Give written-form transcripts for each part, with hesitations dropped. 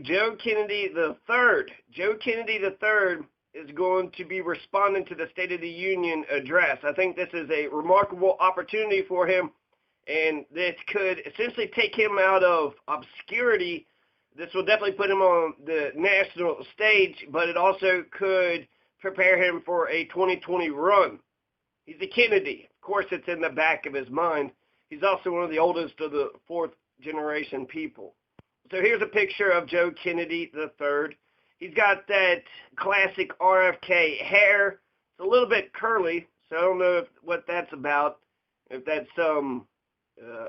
Joe Kennedy the third. Joe Kennedy the third is going to be responding to the State of the Union address. I think this is a remarkable opportunity for him, and this could essentially take him out of obscurity. This will definitely put him on the national stage, but it also could prepare him for a 2020 run. He's a Kennedy. Of course, it's in the back of his mind. He's also one of the oldest of the fourth generation people. So here's a picture of Joe Kennedy III. He's got that classic RFK hair. It's a little bit curly, so I don't know what that's about. If that's some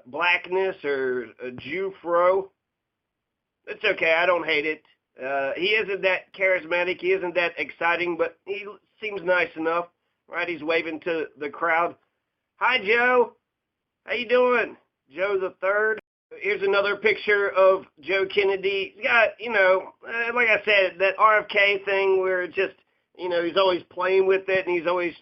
blackness or a Jew fro. It's okay. I don't hate it. He isn't that charismatic. He isn't that exciting, but he seems nice enough. Right? He's waving to the crowd. Hi, Joe. How you doing? Joe the third. Here's another picture of Joe Kennedy. He's got, like I said, that RFK thing where it's just, he's always playing with it, and he's always,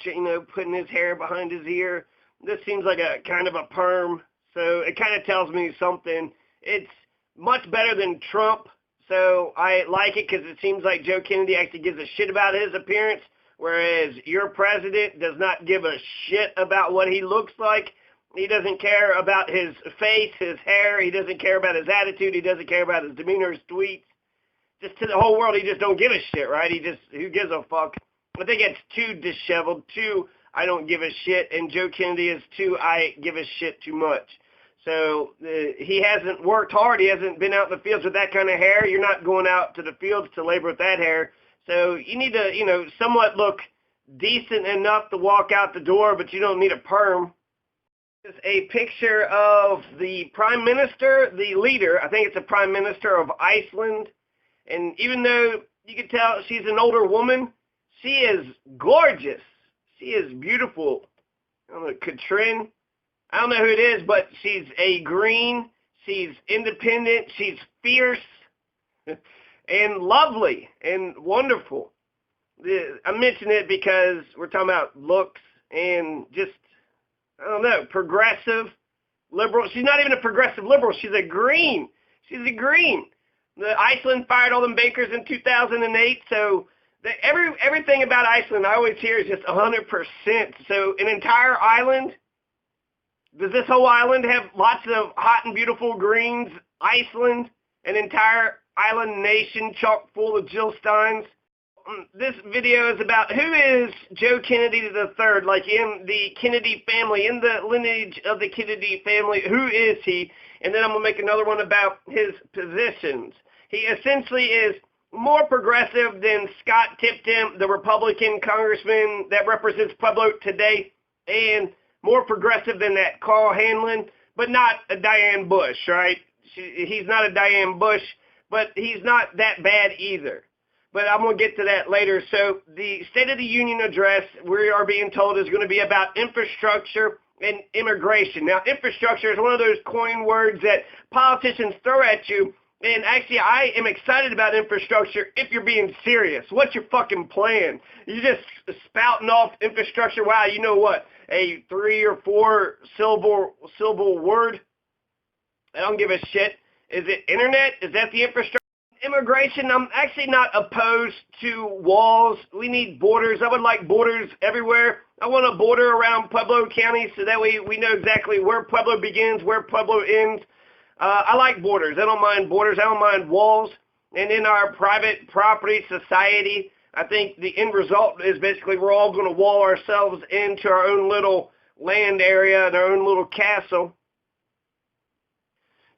putting his hair behind his ear. This seems like a kind of a perm, so it kind of tells me something. It's much better than Trump, so I like it because it seems like Joe Kennedy actually gives a shit about his appearance, whereas your president does not give a shit about what he looks like. He doesn't care about his face, his hair. He doesn't care about his attitude. He doesn't care about his demeanor, his tweets. Just to the whole world, he just don't give a shit, right? Who gives a fuck? I think it's too disheveled, too I don't give a shit, and Joe Kennedy is too I give a shit too much. So he hasn't worked hard. He hasn't been out in the fields with that kind of hair. You're not going out to the fields to labor with that hair. So you need to, somewhat look decent enough to walk out the door, but you don't need a perm. This is a picture of the Prime Minister, the leader. I think it's the Prime Minister of Iceland. And even though you can tell she's an older woman, she is gorgeous. She is beautiful. I don't know, Katrin. I don't know who it is, but she's a green. She's independent. She's fierce and lovely and wonderful. I mention it because we're talking about looks and just, I don't know, progressive liberal. She's not even a progressive liberal. She's a green. She's a green. The Iceland fired all them bakers in 2008, so everything about Iceland I always hear is just 100%. So an entire island, does this whole island have lots of hot and beautiful greens? Iceland, an entire island nation chock full of Jill Steins? This video is about who is Joe Kennedy III, like in the Kennedy family, in the lineage of the Kennedy family. Who is he? And then I'm going to make another one about his positions. He essentially is more progressive than Scott Tipton, the Republican congressman that represents Pueblo today, and more progressive than that Carl Hanlon, but not a Diane Bush, right? He's not a Diane Bush, but he's not that bad either. But I'm going to get to that later. So the State of the Union address, we are being told, is going to be about infrastructure and immigration. Now, infrastructure is one of those coin words that politicians throw at you. And actually, I am excited about infrastructure if you're being serious. What's your fucking plan? You're just spouting off infrastructure. Wow, you know what? A 3 or 4 syllable word? I don't give a shit. Is it internet? Is that the infrastructure? Immigration, I'm actually not opposed to walls. We need borders. I would like borders everywhere. I want a border around Pueblo County so that way we know exactly where Pueblo begins, where Pueblo ends. I like borders. I don't mind borders. I don't mind walls. And in our private property society, I think the end result is basically we're all going to wall ourselves into our own little land area and our own little castle.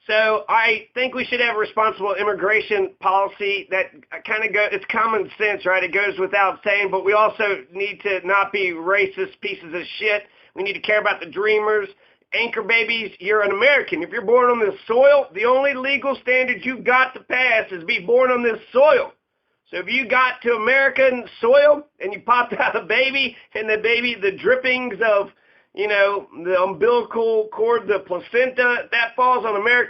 So I think we should have a responsible immigration policy that kind of it's common sense, right? It goes without saying, but we also need to not be racist pieces of shit. We need to care about the dreamers. Anchor babies, you're an American. If you're born on this soil, the only legal standard you got to pass is be born on this soil. So if you got to American soil and you popped out a baby and the drippings of, the umbilical cord, the placenta, that falls on American.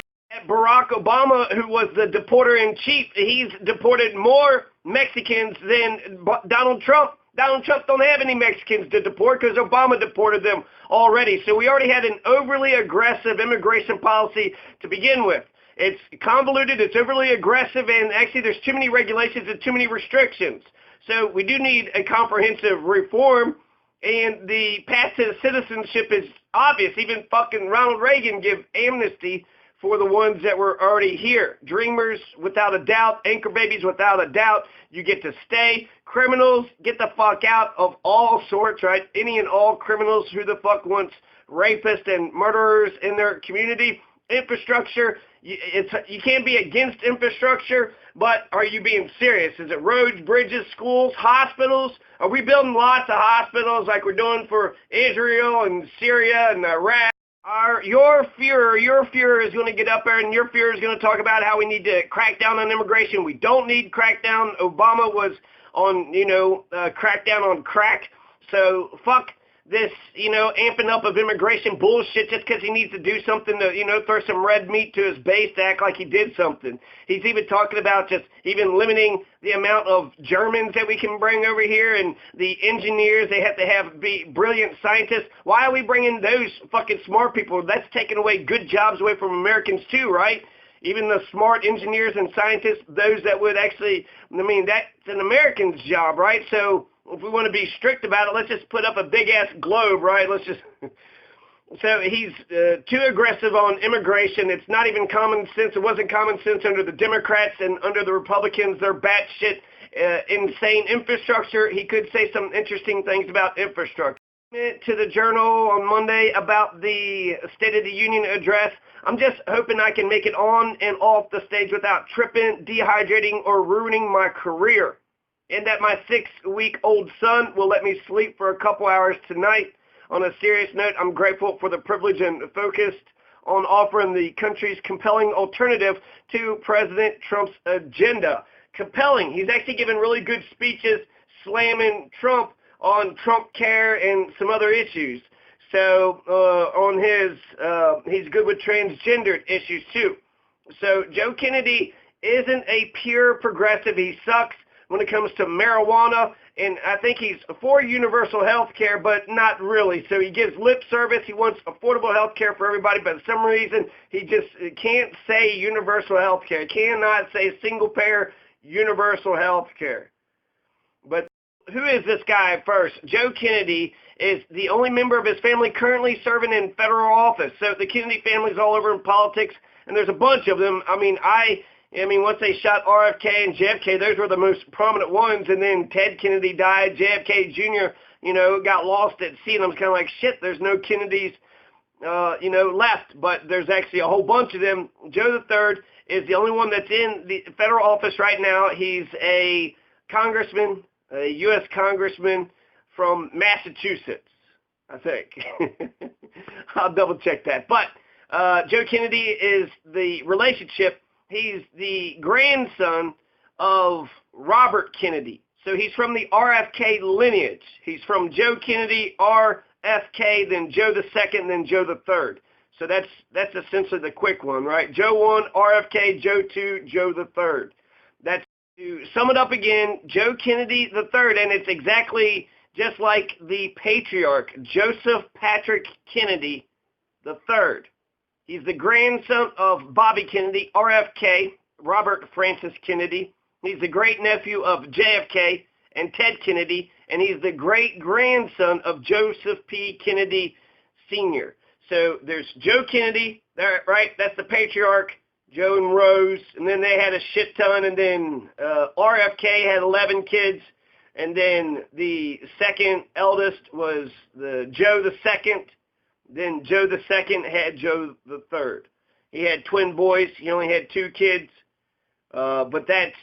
Barack Obama, who was the deporter-in-chief, he's deported more Mexicans than Donald Trump. Donald Trump don't have any Mexicans to deport because Obama deported them already. So we already had an overly aggressive immigration policy to begin with. It's convoluted, it's overly aggressive, and actually there's too many regulations and too many restrictions. So we do need a comprehensive reform, and the path to citizenship is obvious. Even fucking Ronald Reagan gave amnesty for the ones that were already here. Dreamers, without a doubt. Anchor babies, without a doubt. You get to stay. Criminals, get the fuck out of all sorts, right? Any and all criminals. Who the fuck wants rapists and murderers in their community? Infrastructure, you can't be against infrastructure, but are you being serious? Is it roads, bridges, schools, hospitals? Are we building lots of hospitals like we're doing for Israel and Syria and Iraq? Your Führer is going to get up there, and your Führer is going to talk about how we need to crack down on immigration. We don't need crackdown. Obama was on, crackdown on crack. So fuck this, amping up of immigration bullshit just because he needs to do something to, throw some red meat to his base to act like he did something. He's even talking about just even limiting the amount of Germans that we can bring over here, and the engineers, they have to be brilliant scientists. Why are we bringing those fucking smart people? That's taking away good jobs away from Americans too, right? Even the smart engineers and scientists, those that would actually, that's an American's job, right? So if we want to be strict about it, let's just put up a big-ass globe, right? So he's too aggressive on immigration. It's not even common sense. It wasn't common sense under the Democrats, and under the Republicans, they're batshit insane infrastructure. He could say some interesting things about infrastructure. To the Journal on Monday about the State of the Union address. I'm just hoping I can make it on and off the stage without tripping, dehydrating, or ruining my career, and that my 6-week-old son will let me sleep for a couple hours tonight. On a serious note, I'm grateful for the privilege and focused on offering the country's compelling alternative to President Trump's agenda. Compelling. He's actually given really good speeches slamming Trump on Trump care and some other issues. So he's good with transgendered issues too. So Joe Kennedy isn't a pure progressive. He sucks when it comes to marijuana, and I think he's for universal health care, but not really. So he gives lip service. He wants affordable health care for everybody, but for some reason he just can't say universal health care. He cannot say single-payer universal health care. But who is this guy first? Joe Kennedy is the only member of his family currently serving in federal office. So the Kennedy family's all over in politics, and there's a bunch of them. Once they shot RFK and JFK, those were the most prominent ones, and then Ted Kennedy died. JFK Jr., got lost at sea, and I was kind of like, shit, there's no Kennedys, left, but there's actually a whole bunch of them. Joe III is the only one that's in the federal office right now. He's a congressman, a U.S. congressman from Massachusetts, I think. I'll double check that. But Joe Kennedy is the relationship. He's the grandson of Robert Kennedy. So he's from the RFK lineage. He's from Joe Kennedy, RFK, then Joe II, then Joe III. So that's essentially the quick one, right? Joe 1, RFK, Joe 2, Joe III. That's, to sum it up again, Joe Kennedy III, and it's exactly just like the patriarch, Joseph Patrick Kennedy III. He's the grandson of Bobby Kennedy, RFK, Robert Francis Kennedy. He's the great-nephew of JFK and Ted Kennedy, and he's the great-grandson of Joseph P. Kennedy Sr. So there's Joe Kennedy, right? That's the patriarch, Joe and Rose, and then they had a shit ton, and then RFK had 11 kids, and then the second eldest was Joe II. Then Joe II had Joe III. He had twin boys. He only had 2 kids. But that's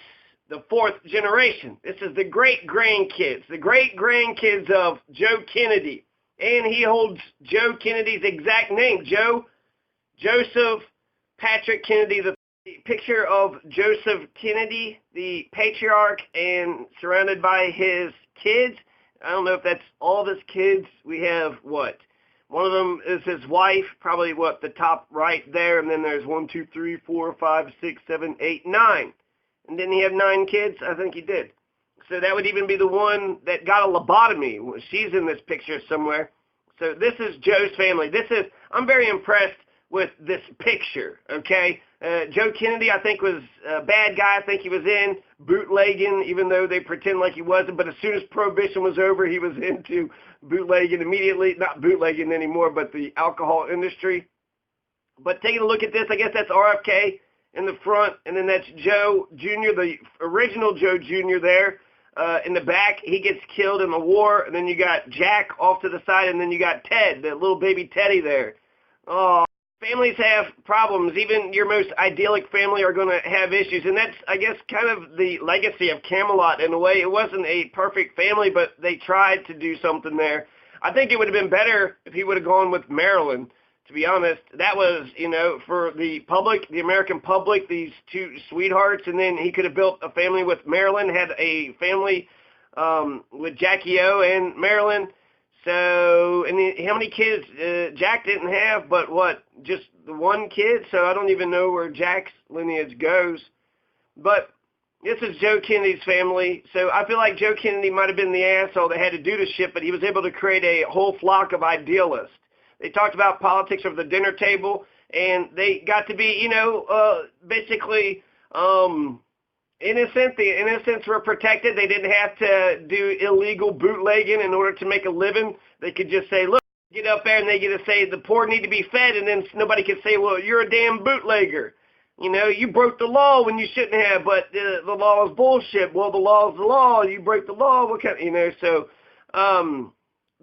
the 4th generation. This is the great-grandkids. The great-grandkids of Joe Kennedy. And he holds Joe Kennedy's exact name. Joseph Patrick Kennedy. The picture of Joseph Kennedy, the patriarch, and surrounded by his kids. I don't know if that's all of his kids. We have what? One of them is his wife, probably the top right there, and then there's 1, 2, 3, 4, 5, 6, 7, 8, 9. And didn't he have 9 kids? I think he did. So that would even be the one that got a lobotomy. She's in this picture somewhere. So this is Joe's family. I'm very impressed with this picture, okay? Joe Kennedy, I think, was a bad guy. I think he was in bootlegging, even though they pretend like he wasn't. But as soon as Prohibition was over, he was into bootlegging immediately. Not bootlegging anymore, but the alcohol industry. But taking a look at this, I guess that's RFK in the front, and then that's Joe Jr., the original Joe Jr. there in the back. He gets killed in the war, and then you got Jack off to the side, and then you got Ted, the little baby Teddy there. Oh, families have problems. Even your most idyllic family are going to have issues, and that's, I guess, kind of the legacy of Camelot in a way. It wasn't a perfect family, but they tried to do something there. I think it would have been better if he would have gone with Marilyn. To be honest, that was, for the public, the American public, these two sweethearts, and then he could have built a family with Marilyn, had a family with Jackie O and Marilyn. So, and how many kids? Jack didn't have, but what, just the one kid? So I don't even know where Jack's lineage goes. But this is Joe Kennedy's family. So I feel like Joe Kennedy might have been the asshole that had to do the shit, but he was able to create a whole flock of idealists. They talked about politics over the dinner table, and they got to be, basically innocent. The innocents were protected. They didn't have to do illegal bootlegging in order to make a living. They could just say, look, get up there, and they get to say the poor need to be fed, and then nobody can say, well, you're a damn bootlegger. You broke the law when you shouldn't have, but the law is bullshit. Well, the law is the law. You break the law. What kind of, so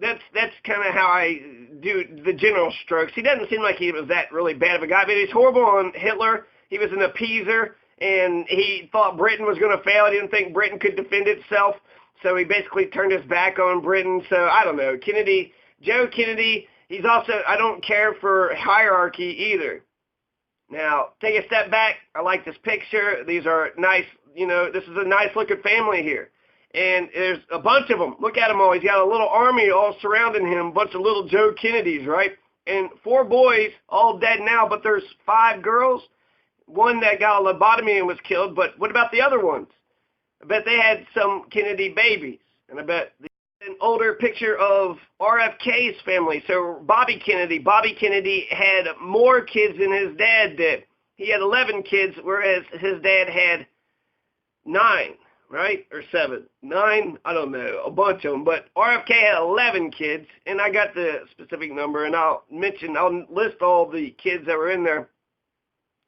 that's kind of how I do the general strokes. He doesn't seem like he was that really bad of a guy, but he's horrible on Hitler. He was an appeaser, and he thought Britain was going to fail. He didn't think Britain could defend itself, so he basically turned his back on Britain. So I don't know. Joe Kennedy, he's also, I don't care for hierarchy either. Now, take a step back. I like this picture. These are nice, this is a nice looking family here. And there's a bunch of them. Look at them all. He's got a little army all surrounding him, a bunch of little Joe Kennedys, right? And 4 boys, all dead now, but there's 5 girls. One that got a lobotomy and was killed, but what about the other ones? I bet they had some Kennedy babies. And I bet an older picture of RFK's family. So Bobby Kennedy had more kids than his dad did. He had 11 kids, whereas his dad had 9. Right? Or 7. 9? I don't know. A bunch of them. But RFK had 11 kids, and I got the specific number, and I'll list all the kids that were in there.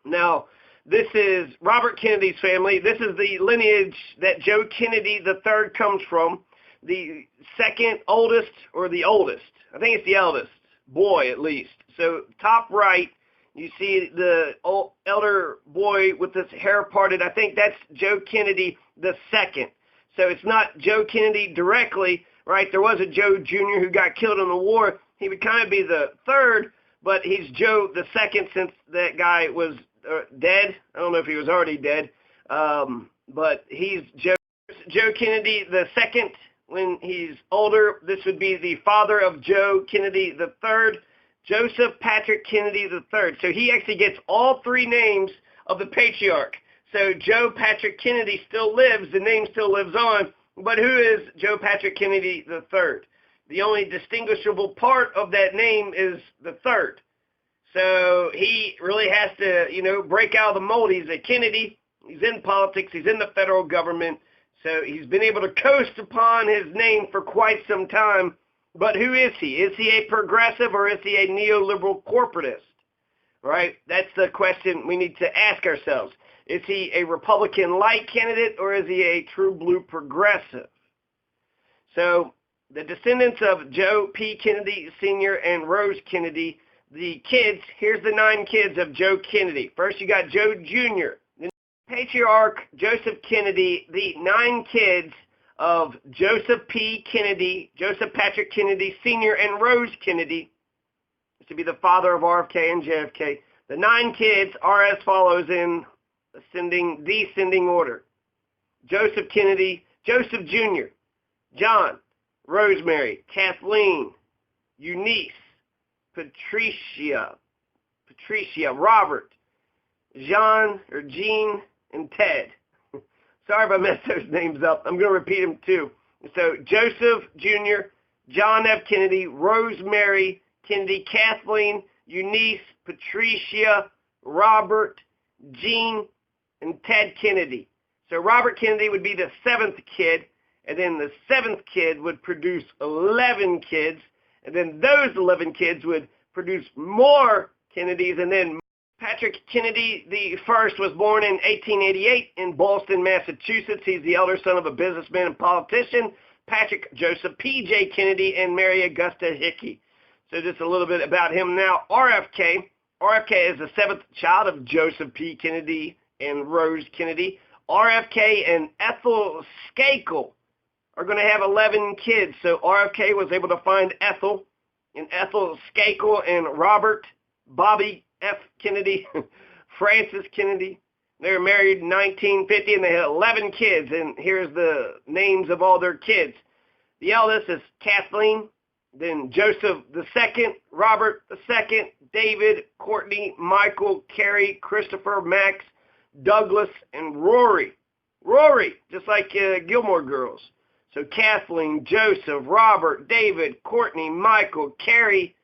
Now, this is Robert Kennedy's family. This is the lineage that Joe Kennedy III comes from. The second oldest, or the oldest. I think it's the eldest boy, at least. So, top right, you see the elder boy with his hair parted. I think that's Joe Kennedy the second. So it's not Joe Kennedy directly, right? There was a Joe Jr. who got killed in the war. He would kind of be the third, but he's Joe the second since that guy was dead. I don't know if he was already dead, but he's Joe Kennedy the second when he's older. This would be the father of Joe Kennedy the third. Joseph Patrick Kennedy III. So he actually gets all 3 names of the patriarch. So Joe Patrick Kennedy still lives. The name still lives on. But who is Joe Patrick Kennedy III? The only distinguishable part of that name is the third. So he really has to, break out of the mold. He's a Kennedy. He's in politics. He's in the federal government. So he's been able to coast upon his name for quite some time. But who is he? Is he a progressive or is he a neoliberal corporatist? Right? That's the question we need to ask ourselves. Is he a Republican-like candidate or is he a true blue progressive? So the descendants of Joe P. Kennedy Sr. and Rose Kennedy, the kids, here's the 9 kids of Joe Kennedy. First you got Joe Jr., the patriarch Joseph Kennedy, the 9 kids of Joseph P. Kennedy, Joseph Patrick Kennedy Sr. and Rose Kennedy. This would be the father of RFK and JFK. The 9 kids are as follows in descending order. Joseph Kennedy, Joseph Jr., John, Rosemary, Kathleen, Eunice, Patricia, Robert, Jean, and Ted. Sorry if I messed those names up. I'm going to repeat them too. So Joseph Jr., John F. Kennedy, Rosemary Kennedy, Kathleen, Eunice, Patricia, Robert, Gene, and Ted Kennedy. So Robert Kennedy would be the 7th kid, and then the 7th kid would produce 11 kids, and then those 11 kids would produce more Kennedys, and then Patrick Kennedy the first was born in 1888 in Boston, Massachusetts. He's the elder son of a businessman and politician, Patrick Joseph P.J. Kennedy and Mary Augusta Hickey. So just a little bit about him now. RFK. RFK is the 7th child of Joseph P. Kennedy and Rose Kennedy. RFK and Ethel Skakel are going to have 11 kids. So RFK was able to find Ethel, and Ethel Skakel and Robert Bobby F. Kennedy, Francis Kennedy. They were married in 1950, and they had 11 kids, and here's the names of all their kids. The eldest is Kathleen, then Joseph II, Robert II, David, Courtney, Michael, Carrie, Christopher, Max, Douglas, and Rory. Rory, just like Gilmore Girls. So Kathleen, Joseph, Robert, David, Courtney, Michael, Carrie.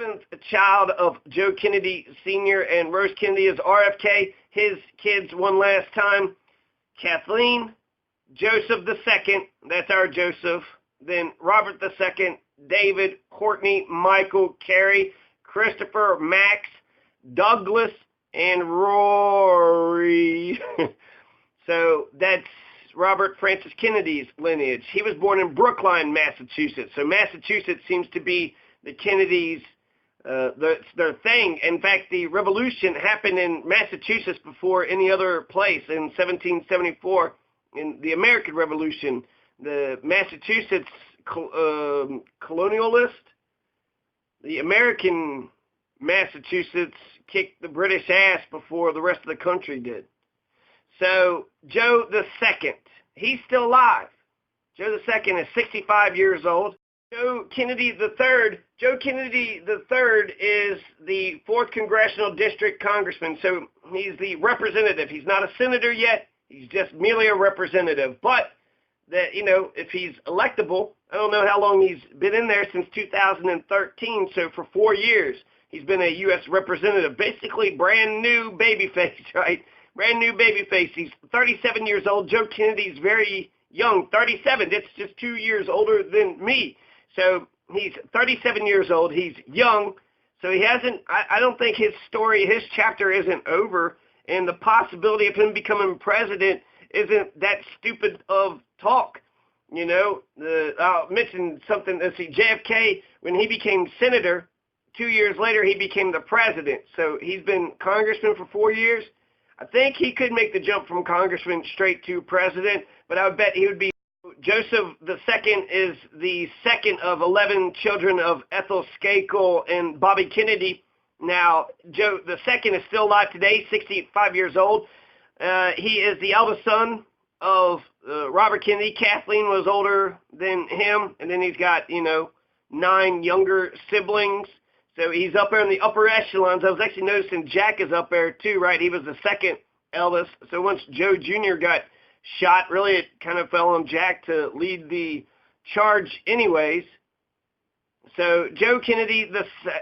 7th child of Joe Kennedy Sr. and Rose Kennedy is RFK. His kids, one last time, Kathleen, Joseph II, that's our Joseph, then Robert II, David, Courtney, Michael, Carrie, Christopher, Max, Douglas, and Rory. So that's Robert Francis Kennedy's lineage. He was born in Brookline, Massachusetts. So Massachusetts seems to be the Kennedys' their thing. In fact, the revolution happened in Massachusetts before any other place in 1774. In the American Revolution, the Massachusetts colonialist, the American Massachusetts kicked the British ass before the rest of the country did. So Joe II, he's still alive. Joe II is 65 years old. Joe Kennedy III. Joe Kennedy III is the 4th Congressional District Congressman, so he's the representative. He's not a senator yet. He's just merely a representative. But that, you know, if he's electable, I don't know how long he's been in there, since 2013. So for 4 years, he's been a U.S. representative. Basically, brand new babyface, right? Brand new babyface. He's 37 years old. Joe Kennedy's very young, 37. That's just 2 years older than me. So he's 37 years old. He's young. So he hasn't, I don't think his story, his chapter isn't over. And the possibility of him becoming president isn't that stupid of talk. You know, I'll mention something. Let's see, JFK, when he became senator, 2 years later, he became the president. So he's been congressman for 4 years. I think he could make the jump from congressman straight to president, but I would bet he would be. Joseph II is the 2nd of 11 children of Ethel Skakel and Bobby Kennedy. Now, Joe II is still alive today, 65 years old. He is the eldest son of Robert Kennedy. Kathleen was older than him, and then he's got, 9 younger siblings. So he's up there in the upper echelons. I was actually noticing Jack is up there too, right? He was the 2nd eldest. So once Joe Jr. got shot, really it kind of fell on Jack to lead the charge anyways. So Joe Kennedy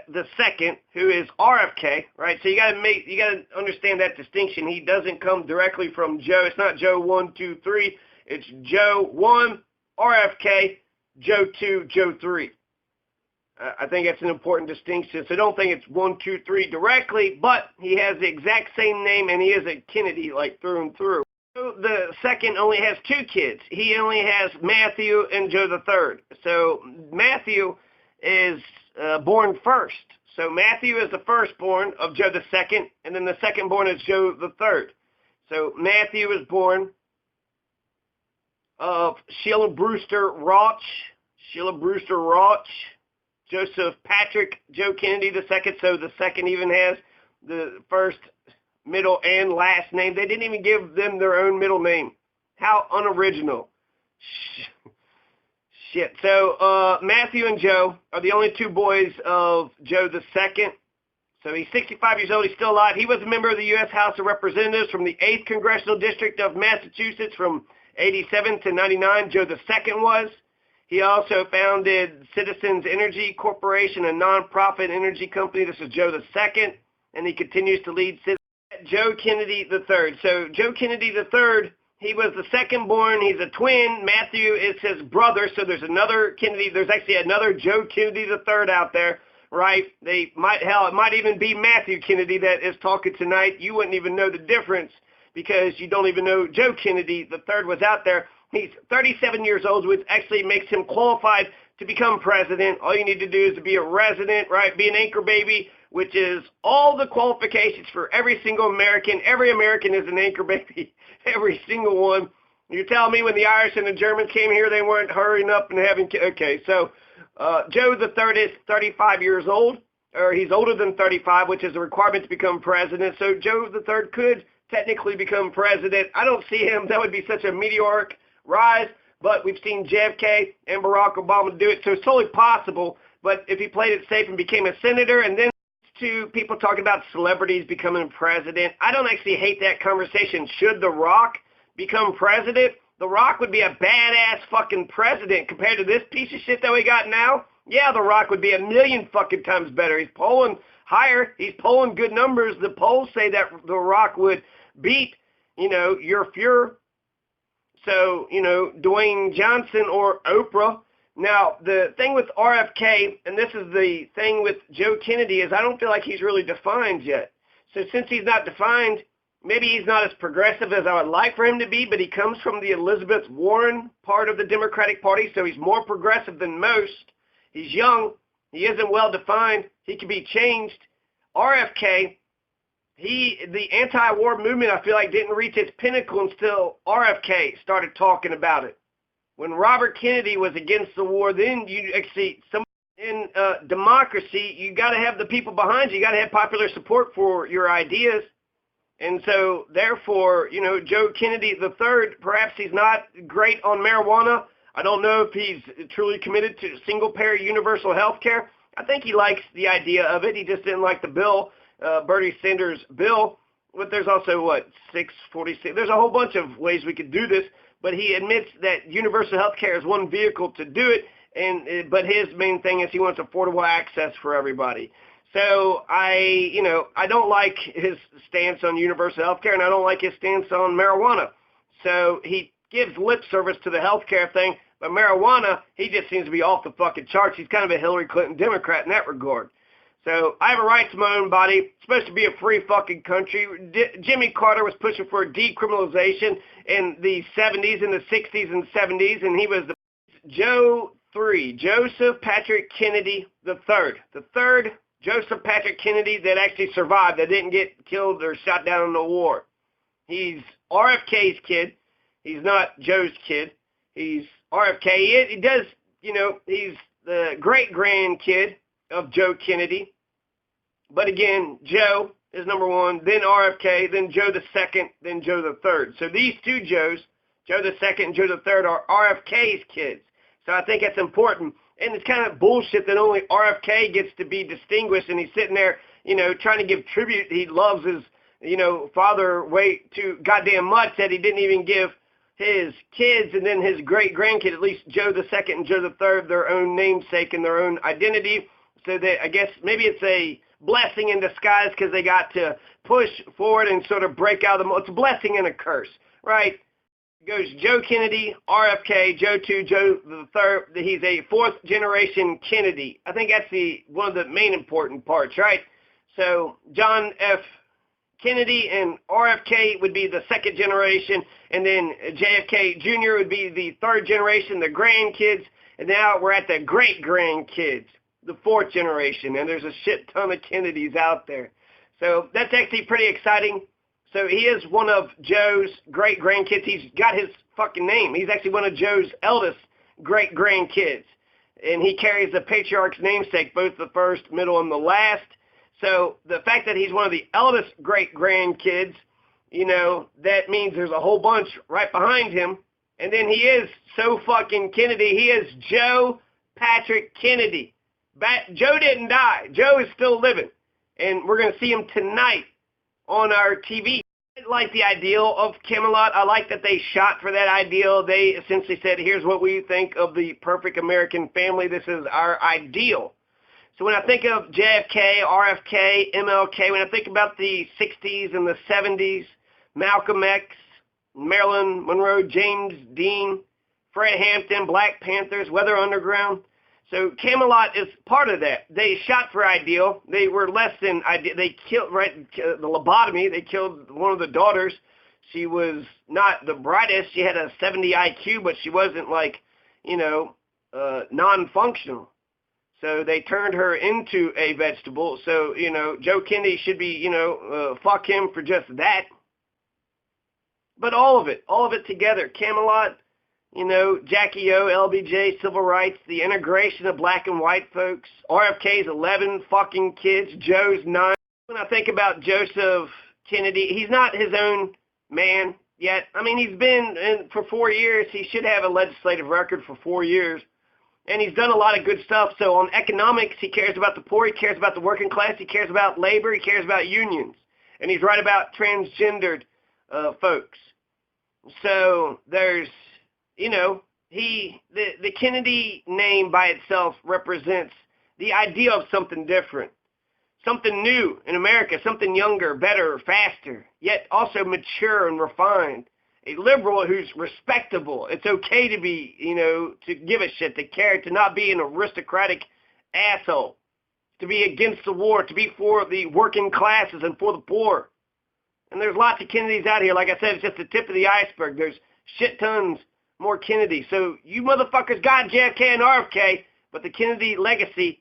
the second, who is RFK, right? So you got to understand that distinction. He doesn't come directly from Joe. It's not Joe 1, 2, 3. It's Joe 1, RFK, Joe 2, Joe 3. I think that's an important distinction. So don't think it's 1, 2, 3 directly, but he has the exact same name, and he is a Kennedy, like through and through. Joe the second only has 2 kids. He only has Matthew and Joe the third. So Matthew is born first. So Matthew is the firstborn of Joe the second, and then the secondborn is Joe the third. So Matthew was born of Sheila Brewster Rauch, Joseph Patrick Joe Kennedy the second. So the second even has the first, middle, and last name. They didn't even give them their own middle name. How unoriginal. Shit. So Matthew and Joe are the only 2 boys of Joe the second. So he's 65 years old. He's still alive. He was a member of the U.S. House of Representatives from the 8th Congressional District of Massachusetts from 87 to 99. Joe the second was. He also founded Citizens Energy Corporation, a nonprofit energy company. This is Joe the second, and he continues to lead Citizens Joe Kennedy III. So Joe Kennedy III, he was the second born. He's a twin. Matthew is his brother. So there's another Kennedy. There's actually another Joe Kennedy III out there, right? It might even be Matthew Kennedy that is talking tonight. You wouldn't even know the difference because you don't even know Joe Kennedy III was out there. He's 37 years old, which actually makes him qualified to become president. All you need to do is to be a resident, right? Be an anchor baby, which is all the qualifications for every single American. Every American is an anchor baby, every single one. You're telling me when the Irish and the Germans came here, they weren't hurrying up and having okay, so Joe the Third is 35 years old, or he's older than 35, which is a requirement to become president. So Joe the Third could technically become president. I don't see him. That would be such a meteoric rise, but we've seen JFK and Barack Obama do it, so it's totally possible. But if he played it safe and became a senator, and then to people talking about celebrities becoming president, I don't actually hate that conversation. Should The Rock become president? The Rock would be a badass fucking president compared to this piece of shit that we got now. Yeah, The Rock would be a million fucking times better. He's polling higher. He's polling good numbers. The polls say that The Rock would beat, your Fuhrer. So, Dwayne Johnson or Oprah. Now, the thing with RFK, and this is the thing with Joe Kennedy, is I don't feel like he's really defined yet. So since he's not defined, maybe he's not as progressive as I would like for him to be, but he comes from the Elizabeth Warren part of the Democratic Party, so he's more progressive than most. He's young. He isn't well defined. He can be changed. RFK, the anti-war movement, I feel like, didn't reach its pinnacle until RFK started talking about it. When Robert Kennedy was against the war, then you actually, in democracy, you got to have the people behind you. You got to have popular support for your ideas. And so, therefore, Joe Kennedy III, perhaps he's not great on marijuana. I don't know if he's truly committed to single-payer universal health care. I think he likes the idea of it. He just didn't like the bill, Bernie Sanders' bill. But there's also, 646. There's a whole bunch of ways we could do this. But he admits that universal health care is one vehicle to do it. But his main thing is he wants affordable access for everybody. So I don't like his stance on universal health care, and I don't like his stance on marijuana. So he gives lip service to the health care thing, but marijuana, he just seems to be off the fucking charts. He's kind of a Hillary Clinton Democrat in that regard. So I have a right to my own body. It's supposed to be a free fucking country. Jimmy Carter was pushing for decriminalization in the 70s and the 60s and 70s, and he was the Joseph Patrick Kennedy III. The third Joseph Patrick Kennedy that actually survived, that didn't get killed or shot down in the war. He's RFK's kid. He's not Joe's kid. He's RFK. He does, he's the great-grandkid of Joe Kennedy. But again, Joe is number one, then RFK, then Joe the second, then Joe the third. So these two Joes, Joe the second and Joe the third, are RFK's kids. So I think that's important. And it's kind of bullshit that only RFK gets to be distinguished, and he's sitting there, trying to give tribute. He loves his, father way too goddamn much that he didn't even give his kids and then his great-grandkid, at least Joe the second and Joe the third, their own namesake and their own identity. So that I guess maybe it's a blessing in disguise because they got to push forward and sort of break out of the. It's a blessing and a curse, right? It goes Joe Kennedy, RFK, Joe II, Joe the third. He's a fourth-generation Kennedy. I think that's one of the main important parts, right? So John F. Kennedy and RFK would be the second generation, and then JFK Jr. would be the third generation, the grandkids, and now we're at the great-grandkids, the fourth generation, and there's a shit ton of Kennedys out there. So that's actually pretty exciting. So he is one of Joe's great-grandkids. He's got his fucking name. He's actually one of Joe's eldest great-grandkids, and he carries the patriarch's namesake, both the first, middle, and the last. So the fact that he's one of the eldest great-grandkids, that means there's a whole bunch right behind him. And then he is so fucking Kennedy. He is Joe Patrick Kennedy. Joe didn't die. Joe is still living. And we're going to see him tonight on our TV. I like the ideal of Camelot. I like that they shot for that ideal. They essentially said, here's what we think of the perfect American family. This is our ideal. So when I think of JFK, RFK, MLK, when I think about the 60s and the 70s, Malcolm X, Marilyn Monroe, James Dean, Fred Hampton, Black Panthers, Weather Underground. So Camelot is part of that. They shot for ideal. They were less than ideal. They killed, the lobotomy. They killed one of the daughters. She was not the brightest. She had a 70 IQ, but she wasn't like, non-functional. So they turned her into a vegetable. So, Joe Kennedy should be, fuck him for just that. But all of it together. Camelot, Jackie O, LBJ, civil rights, the integration of black and white folks, RFK's 11 fucking kids, Joe's 9. When I think about Joseph Kennedy, he's not his own man yet. I mean, he's been in for 4 years. He should have a legislative record for 4 years. And he's done a lot of good stuff. So on economics, he cares about the poor. He cares about the working class. He cares about labor. He cares about unions. And he's right about transgendered folks. So there's, the Kennedy name by itself represents the idea of something different, something new in America, something younger, better, faster, yet also mature and refined. A liberal who's respectable. It's okay to be, to give a shit, to care, to not be an aristocratic asshole, to be against the war, to be for the working classes and for the poor. And there's lots of Kennedys out here. Like I said, it's just the tip of the iceberg. There's shit tons more Kennedy. So you motherfuckers got JFK and RFK, but the Kennedy legacy